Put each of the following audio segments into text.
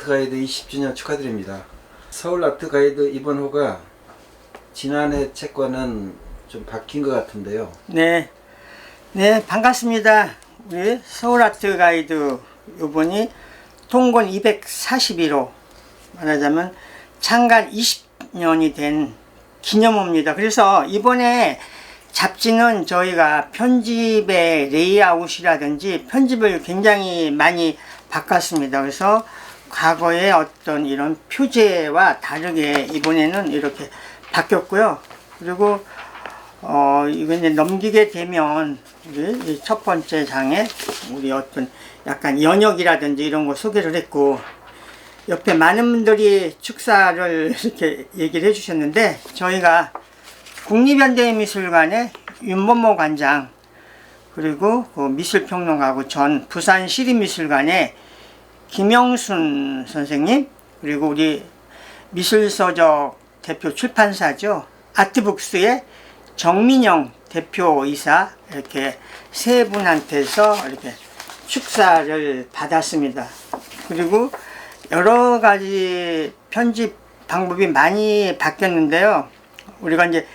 아트가이드 20주년 축하드립니다. 서울 아트가이드 이번 호가 지난해 책과는 좀 바뀐 것 같은데요. 네, 반갑습니다. 우리 서울 아트가이드 이번이 통권 241호, 말하자면 창간 20년이 된 기념호입니다. 그래서 이번에 잡지는 저희가 편집의 레이아웃이라든지 편집을 굉장히 많이 바꿨습니다. 그래서 과거의 어떤 이런 표제와 다르게 이번에는 이렇게 바뀌었고요. 그리고 이거 이제 넘기게 되면 우리 첫 번째 장에 우리 어떤 약간 연역이라든지 이런 거 소개를 했고, 옆에 많은 분들이 축사를 이렇게 얘기를 해주셨는데, 저희가 국립현대미술관의 윤범모 관장, 그리고 그 미술평론가고 전 부산시립미술관의 김영순 선생님, 그리고 우리 미술서적 대표 출판사죠, 아트북스의 정민영 대표이사, 이렇게 세 분한테서 이렇게 축사를 받았습니다. 그리고 여러 가지 편집 방법이 많이 바뀌었는데요. 우리가 이제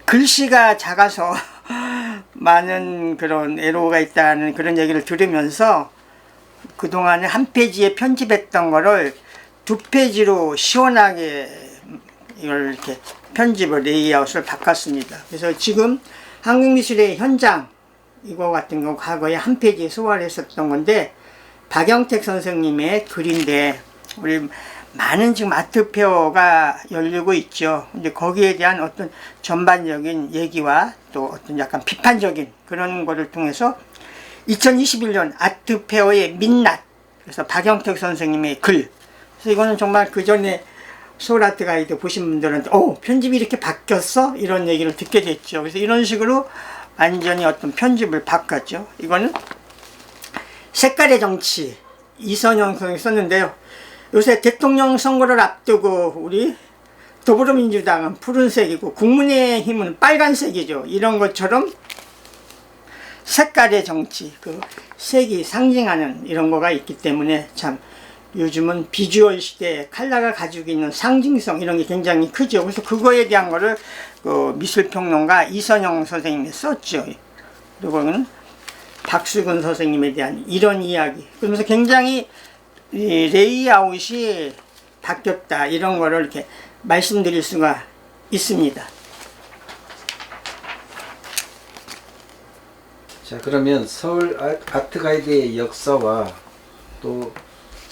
글씨가 작아서 많은 그런 애로가 있다는 그런 얘기를 들으면서 그동안에 한 페이지에 편집했던 거를 두 페이지로 시원하게 이걸 이렇게 편집을 레이아웃을 바꿨습니다. 그래서 지금 한국미술의 현장 이거 같은 경우 과거에 한 페이지에 소화를 했었던 건데, 박영택 선생님의 글인데 우리 많은 지금 아트페어가 열리고 있죠. 이제 거기에 대한 어떤 전반적인 얘기와 또 어떤 약간 비판적인 그런 거를 통해서 2021년 아트페어의 민낯, 그래서 박영택 선생님의 글, 그래서 이거는 정말 그 전에 서울 아트가이드 보신 분들한테 편집이 이렇게 바뀌었어? 이런 얘기를 듣게 됐죠. 그래서 이런 식으로 완전히 어떤 편집을 바꿨죠. 이거는 색깔의 정치, 이선영 선생님이 썼는데요. 요새 대통령 선거를 앞두고 우리 더불어민주당은 푸른색이고 국민의힘은 빨간색이죠. 이런 것처럼 색깔의 정치, 그 색이 상징하는 이런 거가 있기 때문에 참 요즘은 비주얼 시대에 컬러가 가지고 있는 상징성 이런 게 굉장히 크죠. 그래서 그거에 대한 거를 그 미술평론가 이선영 선생님이 썼죠. 그리고는 박수근 선생님에 대한 이런 이야기, 그러면서 굉장히 이 레이아웃이 바뀌었다, 이런 거를 이렇게 말씀드릴 수가 있습니다. 자, 그러면 서울 아트가이드의 역사와 또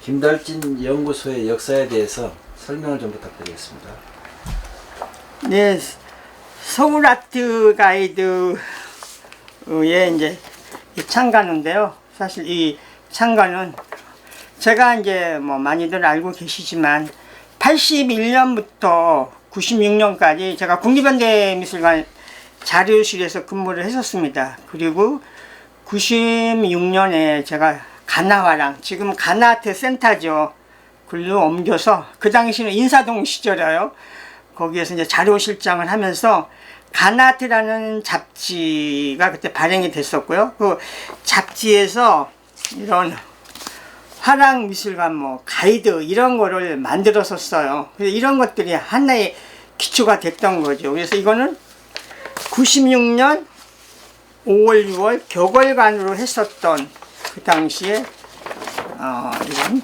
김달진 연구소의 역사에 대해서 설명을 좀 부탁드리겠습니다. 네, 서울 아트가이드의 이제 창간인데요. 사실 이 창간은 제가 이제 뭐 많이들 알고 계시지만 81년부터 96년까지 제가 국립현대미술관 자료실에서 근무를 했었습니다. 그리고 96년에 제가 가나화랑, 지금 가나아트 센터죠, 글로 옮겨서, 그 당시는 인사동 시절이에요. 거기에서 이제 자료실장을 하면서 가나아트라는 잡지가 그때 발행이 됐었고요. 그 잡지에서 이런 화랑미술관 뭐 가이드 이런 거를 만들었었어요. 그래서 이런 것들이 하나의 기초가 됐던 거죠. 그래서 이거는 96년 5월 6월 격월간으로 했었던 그 당시에 이런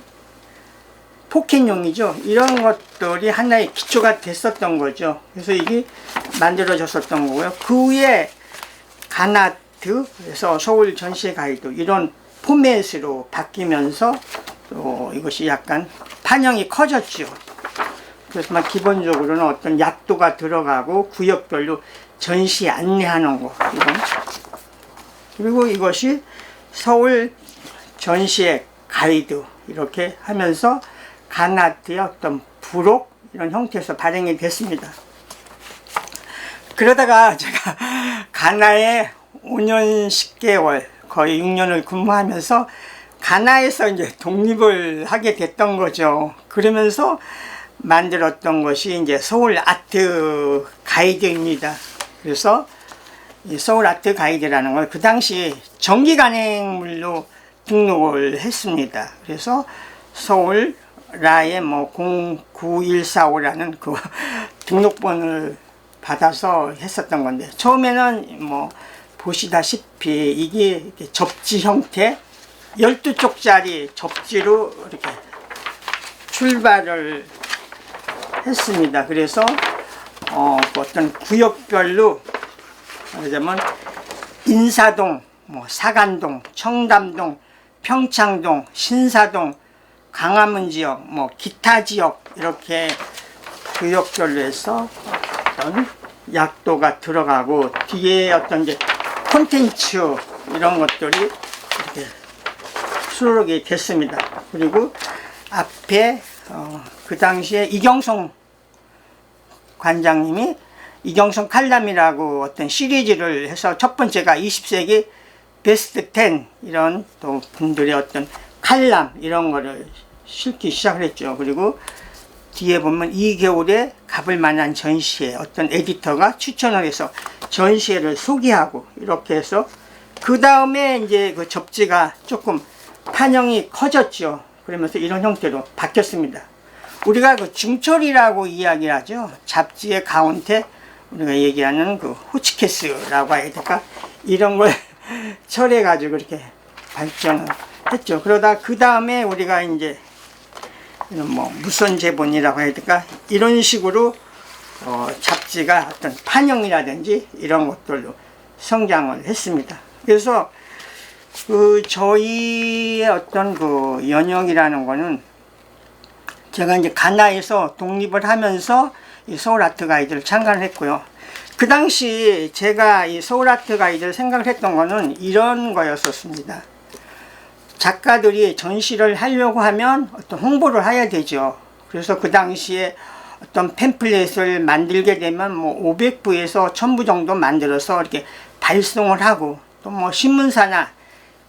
포켓용이죠. 이런 것들이 하나의 기초가 됐었던 거죠. 그래서 이게 만들어졌었던 거고요. 그 후에 가나아트, 그래서 서울 전시회 가이드 이런 포맷으로 바뀌면서 또 이것이 약간 판형이 커졌죠. 그래서 막 기본적으로는 어떤 약도가 들어가고 구역별로 전시 안내하는 거, 이런. 그리고 이것이 서울 전시회 가이드 이렇게 하면서 가나아트의 어떤 부록 이런 형태에서 발행이 됐습니다. 그러다가 제가 가나에 5년 10개월 거의 6년을 근무하면서 가나에서 이제 독립을 하게 됐던 거죠. 그러면서 만들었던 것이 이제 서울 아트 가이드입니다. 그래서 이 서울 아트 가이드라는 걸 그 당시 정기 간행물로 등록을 했습니다. 그래서 서울 라의 뭐 09145라는 그 등록번호를 받아서 했었던 건데, 처음에는 뭐 보시다시피 이게 이렇게 접지 형태 12쪽짜리 접지로 이렇게 출발을 했습니다. 그래서 어떤 구역별로 말하자면 인사동, 뭐 사간동, 청담동, 평창동, 신사동, 강화문 지역, 뭐 기타 지역, 이렇게 구역별로 해서 어떤 약도가 들어가고, 뒤에 어떤 이제 콘텐츠 이런 것들이 이렇게 수록이 됐습니다. 그리고 앞에 그 당시에 이경성 관장님이 이경성 칼럼이라고 어떤 시리즈를 해서, 첫 번째가 20세기 베스트 10 이런 또 분들의 어떤 칼럼 이런 거를 실기 시작을 했죠. 그리고 뒤에 보면 2개월에 가볼 만한 전시회, 어떤 에디터가 추천을 해서 전시회를 소개하고, 이렇게 해서 그 다음에 이제 그 접지가 조금 판형이 커졌죠. 그러면서 이런 형태로 바뀌었습니다. 우리가 그 중철이라고 이야기하죠. 잡지의 가운데 우리가 얘기하는 그 호치케스라고 해야 될까? 이런 걸 철해가지고 이렇게 발전을 했죠. 그러다 그 다음에 우리가 이제 이런 뭐 무선제본이라고 해야 될까? 이런 식으로 잡지가 어떤 판형이라든지 이런 것들로 성장을 했습니다. 그래서 그 저희의 어떤 그 연영이라는 거는, 제가 이제 가나에서 독립을 하면서 이 서울 아트 가이드를 창간을 했고요. 그 당시 제가 이 서울 아트 가이드를 생각을 했던 거는 이런 거였었습니다. 작가들이 전시를 하려고 하면 어떤 홍보를 해야 되죠. 그래서 그 당시에 어떤 팸플렛을 만들게 되면 뭐 500부에서 1000부 정도 만들어서 이렇게 발송을 하고, 또 뭐 신문사나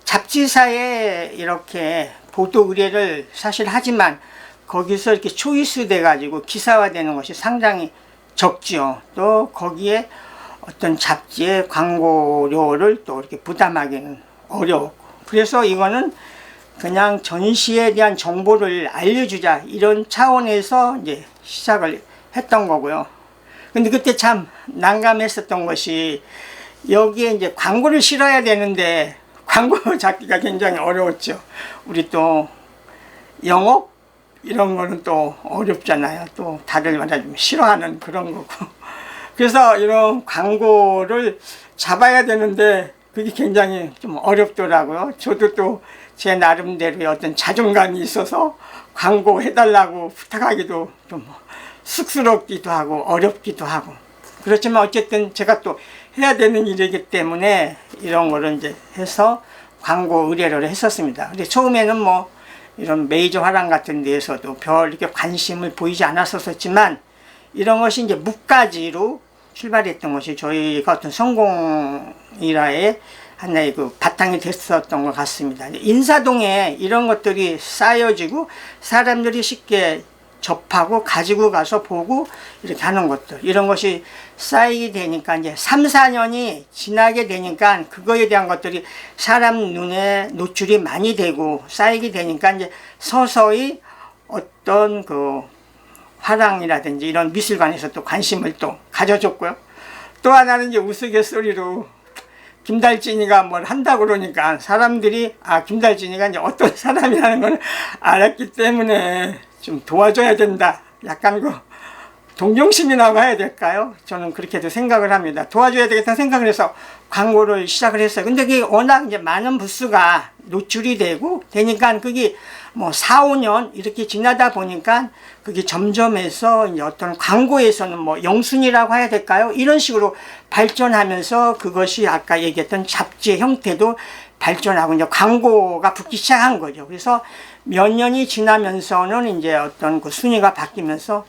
잡지사에 이렇게 보도 의뢰를 사실 하지만 거기서 이렇게 초이스 돼 가지고 기사화되는 것이 상당히 적죠. 또 거기에 어떤 잡지의 광고료를 또 이렇게 부담하기는 어려웠고, 그래서 이거는 그냥 전시에 대한 정보를 알려주자, 이런 차원에서 이제 시작을 했던 거고요. 근데 그때 참 난감했었던 것이, 여기에 이제 광고를 실어야 되는데 광고 잡기가 굉장히 어려웠죠. 우리 또 영업 이런 거는 또 어렵잖아요. 또 다들 말하자면 싫어하는 그런 거고. 그래서 이런 광고를 잡아야 되는데 그게 굉장히 좀 어렵더라고요. 저도 또 제 나름대로의 어떤 자존감이 있어서 광고 해달라고 부탁하기도 좀 쑥스럽기도 하고 어렵기도 하고, 그렇지만 어쨌든 제가 또 해야 되는 일이기 때문에 이런 거를 이제 해서 광고 의뢰를 했었습니다. 근데 처음에는 뭐 이런 메이저 화廊 같은 데에서도 별 이렇게 관심을 보이지 않았었지만, 이런 것이 이제 묵가지로 출발했던 것이 저희가 어떤 성공이라의 하나의 그 바탕이 됐었던 것 같습니다. 인사동에 이런 것들이 쌓여지고 사람들이 쉽게 접하고 가지고 가서 보고 이렇게 하는 것들, 이런 것이 쌓이게 되니까 이제 3, 4년이 지나게 되니까 그거에 대한 것들이 사람 눈에 노출이 많이 되고 쌓이게 되니까 이제 서서히 어떤 그 화廊이라든지 이런 미술관에서 또 관심을 또 가져줬고요. 또 하나는 이제 우스갯소리로 김달진이가 뭘 한다고 그러니까 사람들이 김달진이가 이제 어떤 사람이라는 걸 알았기 때문에 좀 도와줘야 된다. 약간 그 동정심이라고 해야 될까요? 저는 그렇게도 생각을 합니다. 도와줘야 되겠다는 생각을 해서 광고를 시작을 했어요. 근데 그게 워낙 이제 많은 부수가 노출이 되니까 그게 뭐 4, 5년 이렇게 지나다 보니까 그게 점점 해서 이제 어떤 광고에서는 뭐 영순이라고 해야 될까요? 이런 식으로 발전하면서 그것이 아까 얘기했던 잡지의 형태도 발전하고 이제 광고가 붙기 시작한 거죠. 그래서 몇 년이 지나면서는 이제 어떤 그 순위가 바뀌면서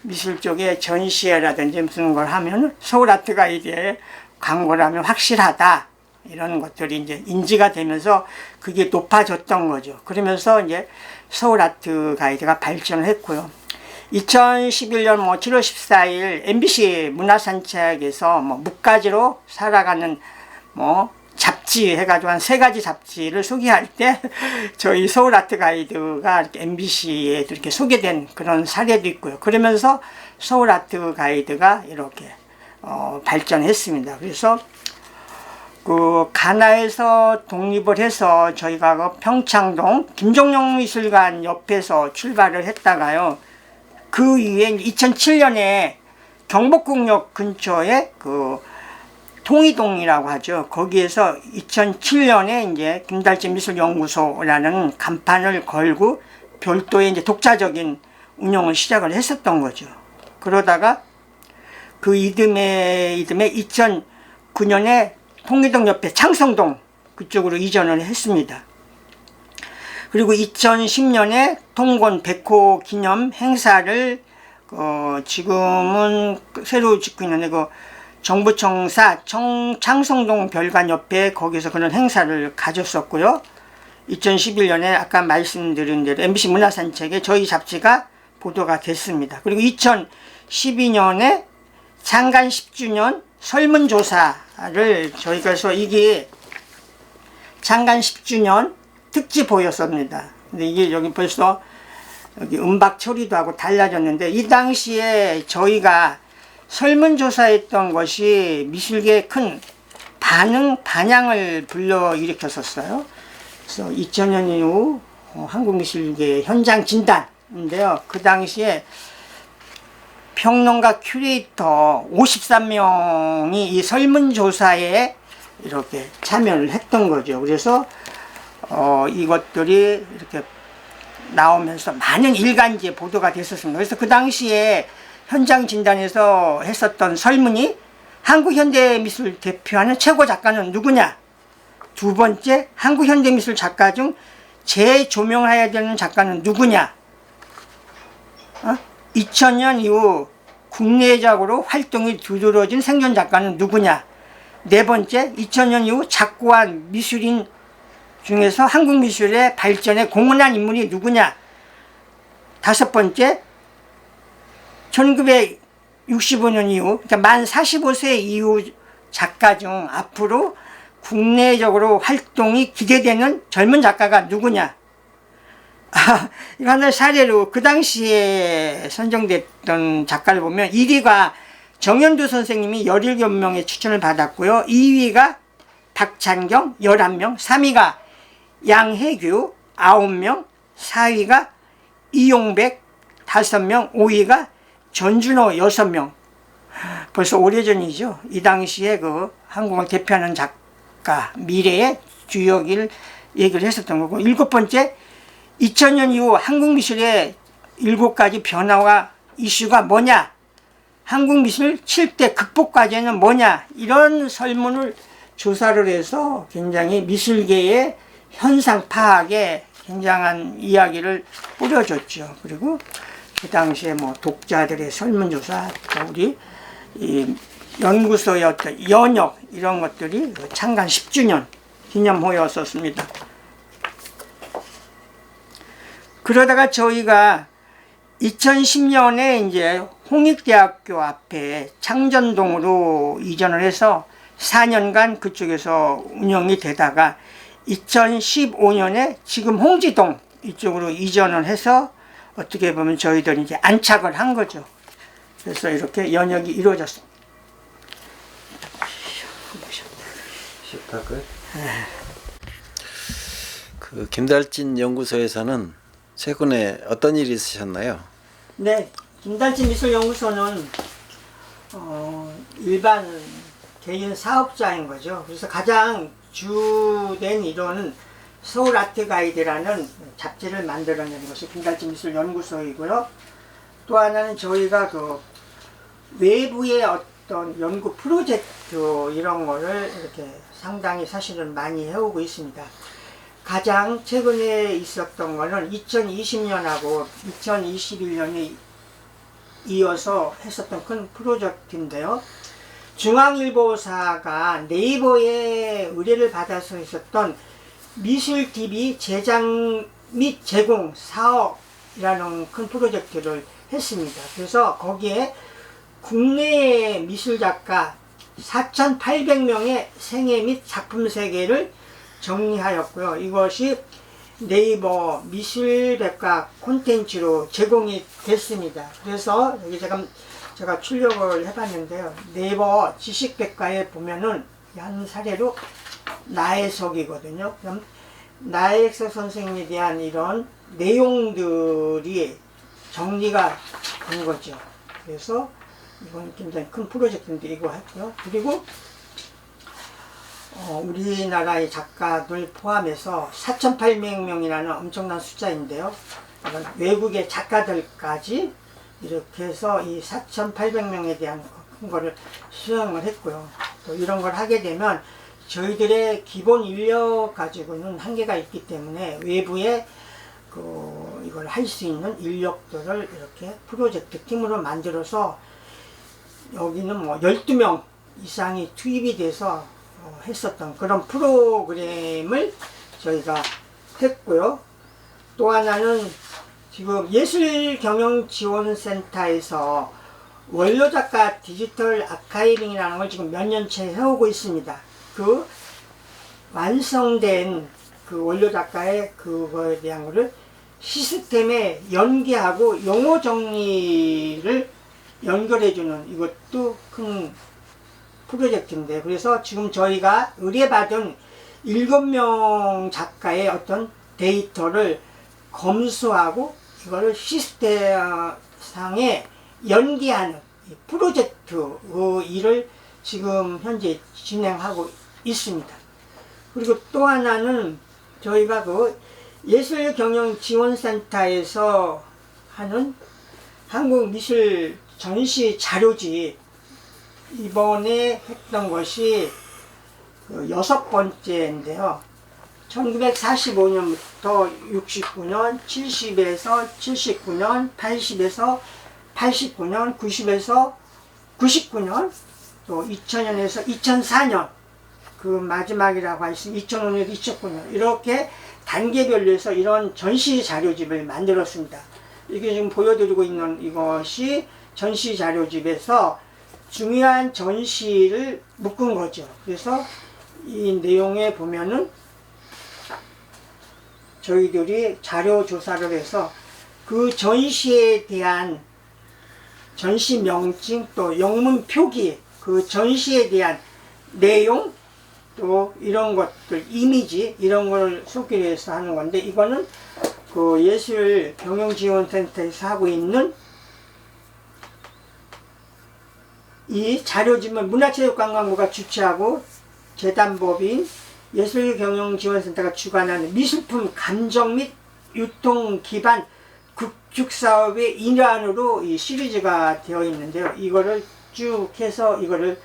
미술 쪽에 전시회라든지 무슨 걸 하면 서울 아트 가이드에 광고라면 확실하다, 이런 것들이 이제 인지가 되면서 그게 높아졌던 거죠. 그러면서 이제 서울 아트 가이드가 발전을 했고요. 2011년 뭐 7월 14일 MBC 문화산책에서 뭐 묵가지로 살아가는 뭐 잡지 잡지 해가지고 한 3가지 잡지를 소개할 때 저희 서울 아트 가이드가 이렇게 MBC에도 이렇게 소개된 그런 사례도 있고요. 그러면서 서울 아트 가이드가 이렇게 발전했습니다. 그래서 그 가나에서 독립을 해서 저희가 그 평창동 김종영 미술관 옆에서 출발을 했다가요. 그 이후에 2007년에 경복궁역 근처에 그 통이동이라고 하죠. 거기에서 2007년에 이제 김달진 미술연구소라는 간판을 걸고 별도의 이제 독자적인 운영을 시작을 했었던 거죠. 그러다가 그 이듬해 2009년에 통이동 옆에 창성동 그쪽으로 이전을 했습니다. 그리고 2010년에 통건 100호 기념 행사를 지금은 새로 짓고 있는데 그 정부청사 창성동 별관 옆에 거기서 그런 행사를 가졌었고요. 2011년에 아까 말씀드린 대로 MBC 문화산책에 저희 잡지가 보도가 됐습니다. 그리고 2012년에 창간 10주년 설문조사를 저희가 해서 이게 창간 10주년 특집호였습니다. 근데 이게 여기 벌써 여기 음박 처리도 하고 달라졌는데 이 당시에 저희가 설문조사했던 것이 미술계에 큰 반향을 불러일으켰었어요. 그래서 2000년 이후 한국미술계 현장 진단인데요. 그 당시에 평론가 큐레이터 53명이 이 설문조사에 이렇게 참여를 했던 거죠. 그래서 이것들이 이렇게 나오면서 많은 일간지에 보도가 됐었습니다. 그래서 그 당시에 현장 진단에서 했었던 설문이 한국 현대미술 대표하는 최고 작가는 누구냐? 두 번째, 한국 현대미술 작가 중 재조명해야 되는 작가는 누구냐? 2000년 이후 국내적으로 활동이 두드러진 생존 작가는 누구냐? 네 번째, 2000년 이후 작고한 미술인 중에서 한국 미술의 발전에 공헌한 인물이 누구냐? 다섯 번째, 1965년 이후, 그러니까 만 45세 이후 작가 중 앞으로 국내적으로 활동이 기대되는 젊은 작가가 누구냐? 이거 하나의 사례로 그 당시에 선정됐던 작가를 보면 1위가 정현두 선생님이 17명의 추천을 받았고요. 2위가 박찬경 11명, 3위가 양혜규 9명, 4위가 이용백 5명, 5위가 전준호 6명. 벌써 오래전이죠. 이 당시에 그 한국을 대표하는 작가, 미래의 주역을 얘기를 했었던 거고. 7번째, 2000년 이후 한국 미술의 7가지 변화와 이슈가 뭐냐? 한국 미술 7대 극복 과제는 뭐냐? 이런 설문을 조사를 해서 굉장히 미술계의 현상 파악에 굉장한 이야기를 뿌려줬죠. 그리고 그 당시에 뭐 독자들의 설문조사, 우리 이 연구소의 어떤 연역 이런 것들이 창간 10주년 기념호였었습니다. 그러다가 저희가 2010년에 이제 홍익대학교 앞에 창전동으로 이전을 해서 4년간 그쪽에서 운영이 되다가 2015년에 지금 홍지동 이쪽으로 이전을 해서 어떻게 보면 저희들이 이제 안착을 한 거죠. 그래서 이렇게 연역이 이루어졌습니다. 그 김달진 연구소에서는 최근에 어떤 일이 있으셨나요? 네, 김달진 미술연구소는 일반 개인 사업자인 거죠. 그래서 가장 주된 일은 서울 아트 가이드라는 잡지를 만들어내는 것이 김달진 미술연구소이고요. 또 하나는 저희가 그 외부의 어떤 연구 프로젝트 이런 거를 이렇게 상당히 사실은 많이 해오고 있습니다. 가장 최근에 있었던 거는 2020년하고 2021년에 이어서 했었던 큰 프로젝트인데요. 중앙일보사가 네이버에 의뢰를 받아서 했었던 미술TV 제작 및 제공 사업이라는 큰 프로젝트를 했습니다. 그래서 거기에 국내 미술작가 4,800명의 생애 및 작품 세계를 정리하였고요. 이것이 네이버 미술백과 콘텐츠로 제공이 됐습니다. 그래서 여기 제가 출력을 해봤는데요. 네이버 지식백과에 보면은 한 사례로 나혜석이거든요. 그럼 나혜석 선생님에 대한 이런 내용들이 정리가 된 거죠. 그래서 이건 굉장히 큰 프로젝트인데 이거 했고요. 그리고 우리나라의 작가들 포함해서 4,800명이라는 엄청난 숫자인데요. 외국의 작가들까지 이렇게 해서 이 4,800명에 대한 큰 거를 수행을 했고요. 또 이런 걸 하게 되면 저희들의 기본 인력 가지고는 한계가 있기 때문에 외부에 이걸 할 수 있는 인력들을 이렇게 프로젝트 팀으로 만들어서 여기는 뭐 12명 이상이 투입이 돼서 했었던 그런 프로그램을 저희가 했고요. 또 하나는 지금 예술경영지원센터에서 원료작가 디지털 아카이빙이라는 걸 지금 몇 년째 해오고 있습니다. 그 완성된 그 원료작가의 그거에 대한 거를 시스템에 연계하고 용어 정리를 연결해주는 이것도 큰 프로젝트인데, 그래서 지금 저희가 의뢰받은 7명 작가의 어떤 데이터를 검수하고 이거를 시스템상에 연계하는 프로젝트 일을 지금 현재 진행하고 있습니다. 그리고 또 하나는 저희가 예술경영지원센터에서 하는 한국미술 전시 자료집 이번에 했던 것이 6번째인데요. 1945년부터 69년, 70에서 79년, 80에서 89년, 90에서 99년, 또 2000년에서 2004년, 그 마지막이라고 할 수 있는 2005년에서 2009년, 이렇게 단계별로 해서 이런 전시 자료집을 만들었습니다. 이게 지금 보여드리고 있는 이것이 전시 자료집에서 중요한 전시를 묶은 거죠. 그래서 이 내용에 보면은 저희들이 자료 조사를 해서 그 전시에 대한 전시 명칭, 또 영문 표기, 그 전시에 대한 내용, 또 이런 것들, 이미지, 이런 걸 소개를 해서 하는 건데, 이거는 그 예술경영지원센터에서 하고 있는 이 자료집을 문화체육관광부가 주최하고 재단법인 예술경영지원센터가 주관하는 미술품 감정 및 유통 기반 구축사업의 일환으로 이 시리즈가 되어 있는데요. 이거를 쭉 해서 이거를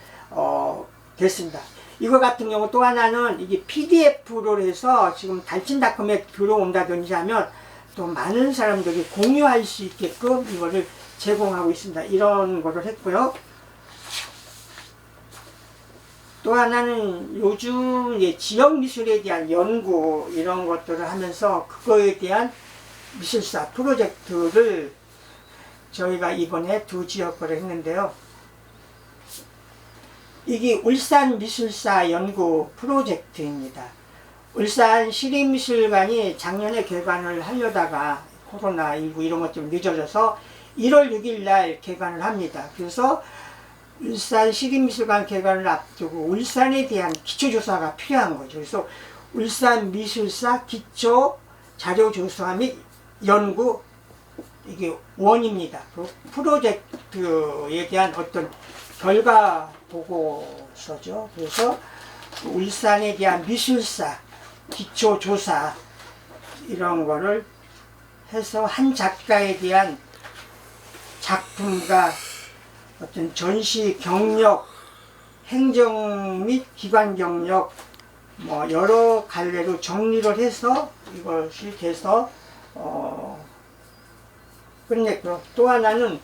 됐습니다. 이거 같은 경우 또 하나는 이게 PDF로 해서 지금 달친닷컴에 들어온다든지 하면 또 많은 사람들이 공유할 수 있게끔 이거를 제공하고 있습니다. 이런 거를 했고요. 또 하나는 요즘 지역 미술에 대한 연구 이런 것들을 하면서 그거에 대한 미술사 프로젝트를 저희가 이번에 2지역을 했는데요. 이게 울산 미술사 연구 프로젝트입니다. 울산 시립미술관이 작년에 개관을 하려다가 코로나19 이런 것 좀 늦어져서 1월 6일 날 개관을 합니다. 그래서 울산 시립미술관 개관을 앞두고 울산에 대한 기초조사가 필요한 거죠. 그래서 울산 미술사 기초 자료조사 및 연구, 이게 원입니다. 그 프로젝트에 대한 어떤 결과 보고서죠. 그래서 울산에 대한 미술사 기초조사 이런 거를 해서 한 작가에 대한 작품과 어떤 전시 경력, 행정 및 기관 경력, 뭐 여러 갈래로 정리를 해서 이것이 돼서 끝냈고, 또 하나는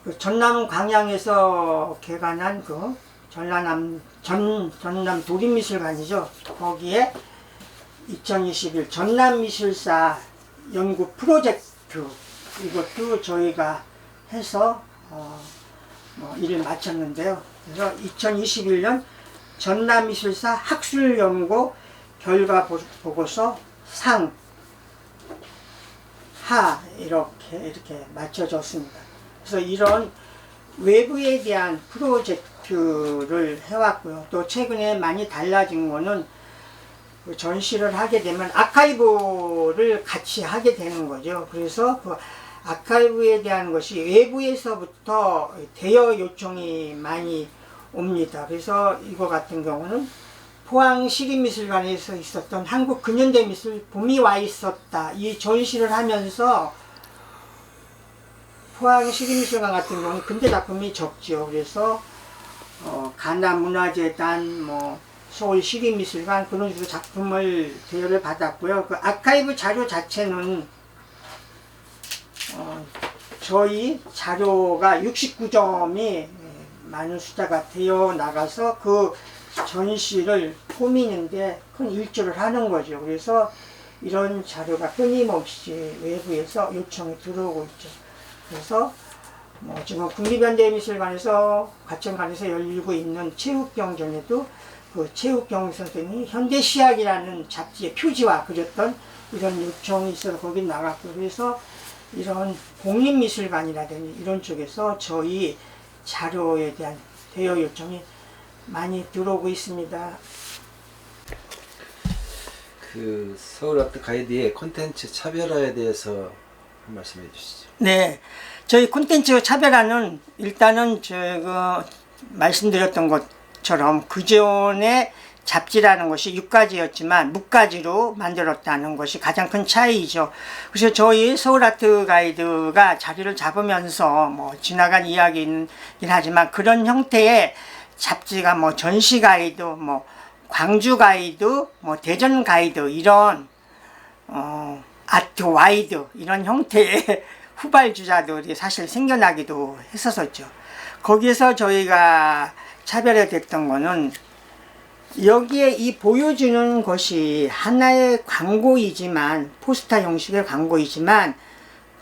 그 전남 광양에서 개관한 그 전남 도립미술관이죠. 거기에 2021 전남미술사 연구 프로젝트 이것도 저희가 해서 일을 마쳤는데요. 그래서 2021년 전남미술사 학술연구 결과 보고서 상, 하 이렇게 맞춰줬습니다. 그래서 이런 외부에 대한 프로젝트를 해왔고요. 또 최근에 많이 달라진 거는 그 전시를 하게 되면 아카이브를 같이 하게 되는 거죠. 그래서 그 아카이브에 대한 것이 외부에서부터 대여 요청이 많이 옵니다. 그래서 이거 같은 경우는 포항시립미술관에서 있었던 한국 근현대 미술 봄이 와 있었다. 이 전시를 하면서 포항시립미술관 같은 경우는 근대 작품이 적죠. 그래서 가나문화재단, 서울시립미술관 그런 식으로 작품을 대여를 받았고요. 그 아카이브 자료 자체는 저희 자료가 69점이 많은 숫자가 되어 나가서 그 전시를 꾸미는데 큰 일조를 하는 거죠. 그래서 이런 자료가 끊임없이 외부에서 요청이 들어오고 있죠. 그래서 지금 국립현대미술관에서 과천관에서 열리고 있는 체육경전에도 그 체육경 선생님이 현대시학이라는 잡지의 표지와 그렸던 이런 요청이 있어서 거기 나갔고, 그래서 이런 공립미술관이라든지 이런 쪽에서 저희 자료에 대한 대여 요청이 많이 들어오고 있습니다. 그 서울아트 가이드의 콘텐츠 차별화에 대해서 한 말씀해 주시죠. 네, 저희 콘텐츠 차별화는 일단은 제가 말씀드렸던 것처럼 그전에 잡지라는 것이 6가지였지만 묵가지로 만들었다는 것이 가장 큰 차이죠. 그래서 저희 서울아트 가이드가 자리를 잡으면서 지나간 이야기긴 하지만 그런 형태의 잡지가 전시 가이드, 광주 가이드, 대전 가이드 이런 아트 와이드 이런 형태의 후발주자들이 사실 생겨나기도 했었죠. 거기에서 저희가 차별화됐던 거는 여기에 이 보여주는 것이 하나의 광고이지만 포스터 형식의 광고이지만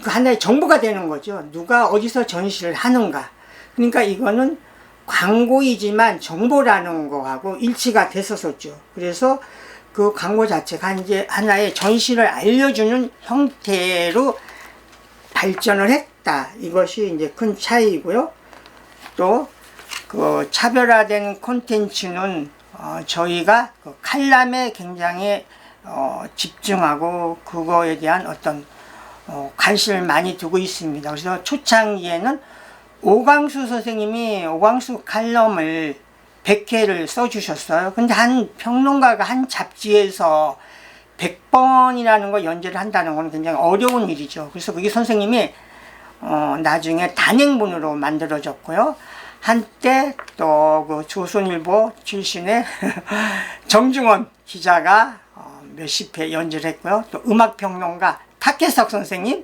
그 하나의 정보가 되는 거죠. 누가 어디서 전시를 하는가. 그러니까 이거는 광고이지만 정보라는 거하고 일치가 됐었죠. 그래서 그 광고 자체가 이제 하나의 전시를 알려주는 형태로 발전을 했다. 이것이 이제 큰 차이고요. 또 그 차별화된 콘텐츠는 저희가 그 칼럼에 굉장히 집중하고 그거에 대한 어떤 관심을 많이 두고 있습니다. 그래서 초창기에는 오광수 선생님이 오광수 칼럼을 100회를 써주셨어요. 근데 한 평론가가 한 잡지에서 100번이라는 거 연재를 한다는 건 굉장히 어려운 일이죠. 그래서 그게 선생님이 나중에 단행본으로 만들어졌고요. 한때 또 그 조선일보 출신의 정중원 기자가 몇십 회 연재를 했고요. 또 음악평론가 탁혜석 선생님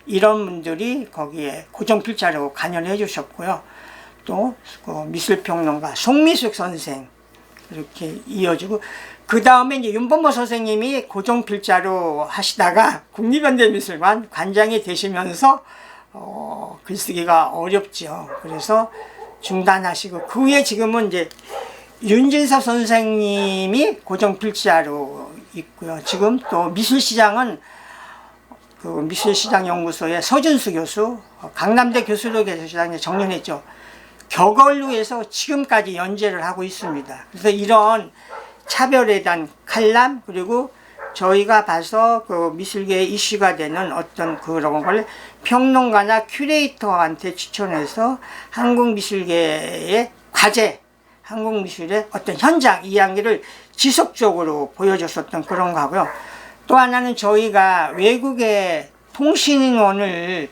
이런 분들이 거기에 고정필자로 관여를 해주셨고요. 또 그 미술평론가 송미숙 선생 이렇게 이어지고 그 다음에 이제 윤범호 선생님이 고정필자로 하시다가 국립현대미술관 관장이 되시면서 글쓰기가 어렵죠. 그래서 중단하시고 그 후에 지금은 이제 윤진섭 선생님이 고정필자로 있고요. 지금 또 미술시장은 그 미술시장연구소의 서준수 교수, 강남대 교수로 계시다가 정년했죠. 격언로 해서 지금까지 연재를 하고 있습니다. 그래서 이런 차별에 대한 칼럼 그리고 저희가 봐서 그 미술계의 이슈가 되는 어떤 그런 걸 평론가나 큐레이터한테 추천해서 한국 미술계의 과제, 한국 미술의 어떤 현장 이야기를 지속적으로 보여줬었던 그런 거고요. 또 하나는 저희가 외국의 통신원을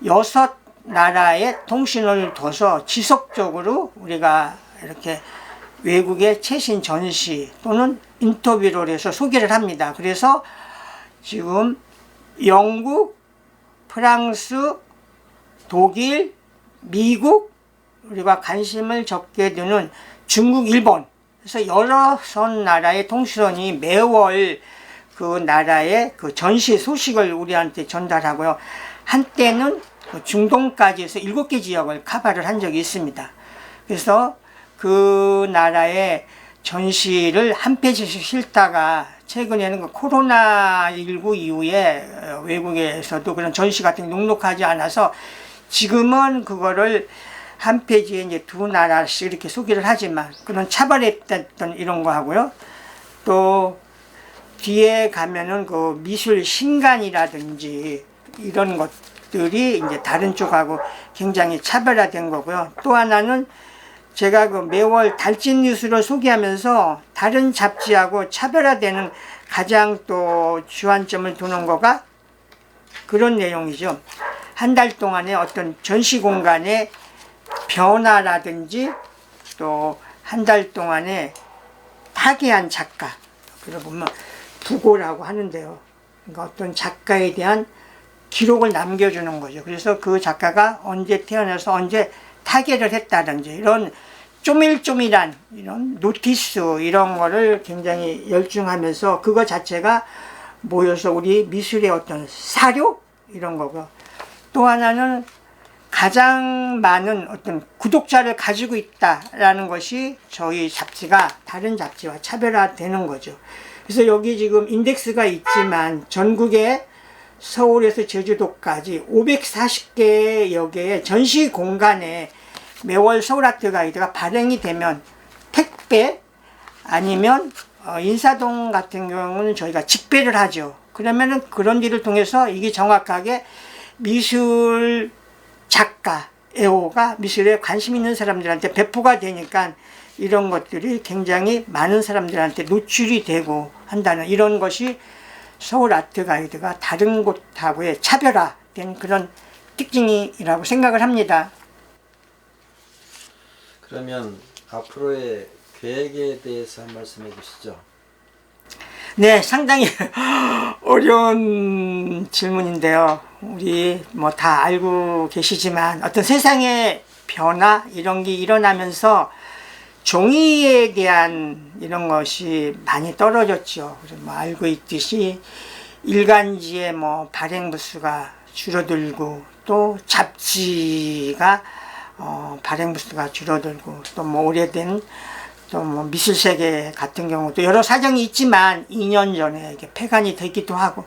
6나라의 통신원을 둬서 지속적으로 우리가 이렇게 외국의 최신 전시 또는 인터뷰를 해서 소개를 합니다. 그래서 지금 영국, 프랑스, 독일, 미국, 우리가 관심을 적게 두는 중국, 일본, 그래서 여러 나라의 통신원이 매월 그 나라의 그 전시 소식을 우리한테 전달하고요. 한때는 중동까지 해서 7개 지역을 커버를 한 적이 있습니다. 그래서 그 나라의 전시를 한 페이지씩 실다가 최근에는 그 코로나19 이후에 외국에서도 그런 전시 같은 게 녹록하지 않아서 지금은 그거를 한 페이지에 이제 2나라씩 이렇게 소개를 하지만 그런 차별했던 이런 거 하고요. 또 뒤에 가면은 그 미술 신간이라든지 이런 것들이 이제 다른 쪽하고 굉장히 차별화된 거고요. 또 하나는 제가 그 매월 달진 뉴스를 소개하면서 다른 잡지하고 차별화되는 가장 또 주안점을 두는 거가 그런 내용이죠. 한 달 동안의 어떤 전시 공간의 변화라든지 또 한 달 동안의 타계한 작가, 그러고 보면 부고라고 하는데요. 그러니까 어떤 작가에 대한 기록을 남겨주는 거죠. 그래서 그 작가가 언제 태어나서 언제 타계를 했다든지 이런 쪼밀쪼밀한 이런 노티스 이런 거를 굉장히 열중하면서 그거 자체가 모여서 우리 미술의 어떤 사료 이런 거고, 또 하나는 가장 많은 어떤 구독자를 가지고 있다라는 것이 저희 잡지가 다른 잡지와 차별화되는 거죠. 그래서 여기 지금 인덱스가 있지만 전국에 서울에서 제주도까지 540개여 개의 전시 공간에 매월 서울아트 가이드가 발행이 되면 택배 아니면 인사동 같은 경우는 저희가 직배를 하죠. 그러면은 그런 일을 통해서 이게 정확하게 미술 작가, 애호가 미술에 관심 있는 사람들한테 배포가 되니까 이런 것들이 굉장히 많은 사람들한테 노출이 되고 한다는 이런 것이 서울 아트 가이드가 다른 곳하고의 차별화된 그런 특징이라고 생각을 합니다. 그러면 앞으로의 계획에 대해서 한 말씀 해주시죠. 네, 상당히 어려운 질문인데요. 우리 뭐 다 알고 계시지만 어떤 세상의 변화 이런 게 일어나면서 종이에 대한 이런 것이 많이 떨어졌죠. 뭐 알고 있듯이 일간지의 뭐 발행 부수가 줄어들고 또 잡지가 발행 부수가 줄어들고 또 뭐 오래된 또 뭐 미술세계 같은 경우도 여러 사정이 있지만 2년 전에 이게 폐간이 되기도 하고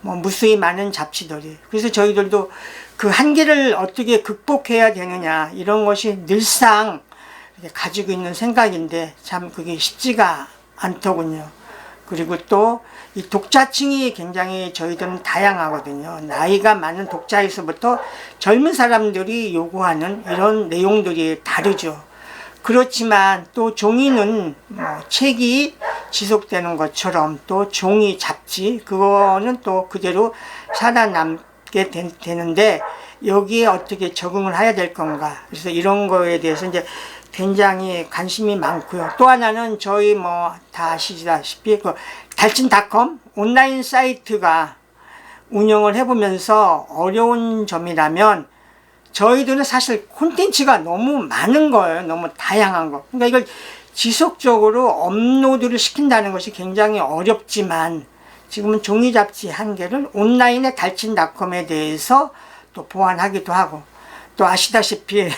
뭐 무수히 많은 잡지들이, 그래서 저희들도 그 한계를 어떻게 극복해야 되느냐 이런 것이 늘상 가지고 있는 생각인데 참 그게 쉽지가 않더군요. 그리고 또 이 독자층이 굉장히 저희들은 다양하거든요. 나이가 많은 독자에서부터 젊은 사람들이 요구하는 이런 내용들이 다르죠. 그렇지만 또 종이는 뭐 책이 지속되는 것처럼 또 종이 잡지 그거는 또 그대로 살아남게 되는데 여기에 어떻게 적응을 해야 될 건가, 그래서 이런 거에 대해서 이제 굉장히 관심이 많고요. 또 하나는 저희 뭐 다 아시다시피 그 달진닷컴 온라인 사이트가 운영을 해보면서 어려운 점이라면 저희들은 사실 콘텐츠가 너무 많은 거예요. 너무 다양한 거. 그러니까 이걸 지속적으로 업로드를 시킨다는 것이 굉장히 어렵지만 지금은 종이 잡지 한 개를 온라인의 달진닷컴에 대해서 또 보완하기도 하고, 또 아시다시피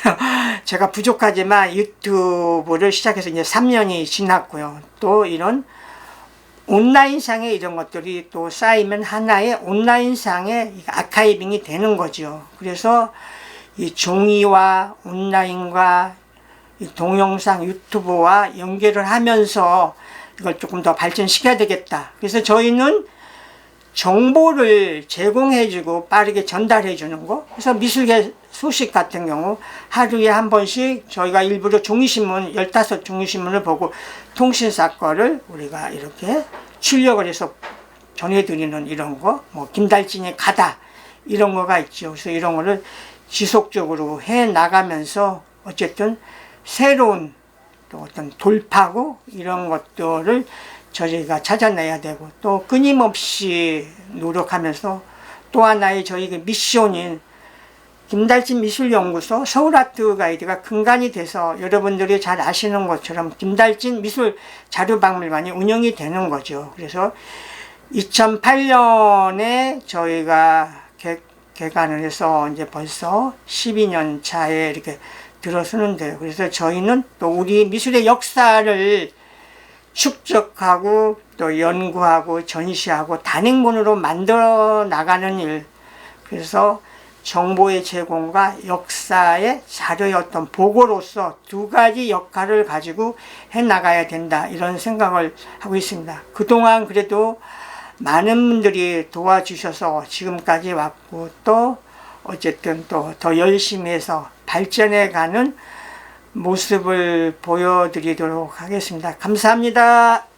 제가 부족하지만 유튜브를 시작해서 이제 3년이 지났고요. 또 이런 온라인상에 이런 것들이 또 쌓이면 하나의 온라인상의 아카이빙이 되는 거죠. 그래서 이 종이와 온라인과 이 동영상 유튜브와 연결을 하면서 이걸 조금 더 발전시켜야 되겠다. 그래서 저희는 정보를 제공해주고 빠르게 전달해주는 거. 그래서 미술계 소식 같은 경우 하루에 한 번씩 저희가 일부러 종이신문 15 종이신문을 보고 통신사 거를 우리가 이렇게 출력을 해서 전해드리는 이런 거, 뭐 김달진이 가다 이런 거가 있죠. 그래서 이런 거를 지속적으로 해 나가면서 어쨌든 새로운 또 어떤 돌파구 이런 것들을 저희가 찾아내야 되고, 또 끊임없이 노력하면서 또 하나의 저희 미션인 김달진 미술연구소 서울아트 가이드가 근간이 돼서 여러분들이 잘 아시는 것처럼 김달진 미술 자료박물관이 운영이 되는 거죠. 그래서 2008년에 저희가 개관을 해서 이제 벌써 12년 차에 이렇게 들어서는데요. 그래서 저희는 또 우리 미술의 역사를 축적하고 또 연구하고 전시하고 단행본으로 만들어 나가는 일. 그래서 정보의 제공과 역사의 자료의 어떤 보고로서 두 가지 역할을 가지고 해 나가야 된다. 이런 생각을 하고 있습니다. 그동안 그래도 많은 분들이 도와주셔서 지금까지 왔고 또 어쨌든 또 더 열심히 해서 발전해 가는 모습을 보여드리도록 하겠습니다. 감사합니다.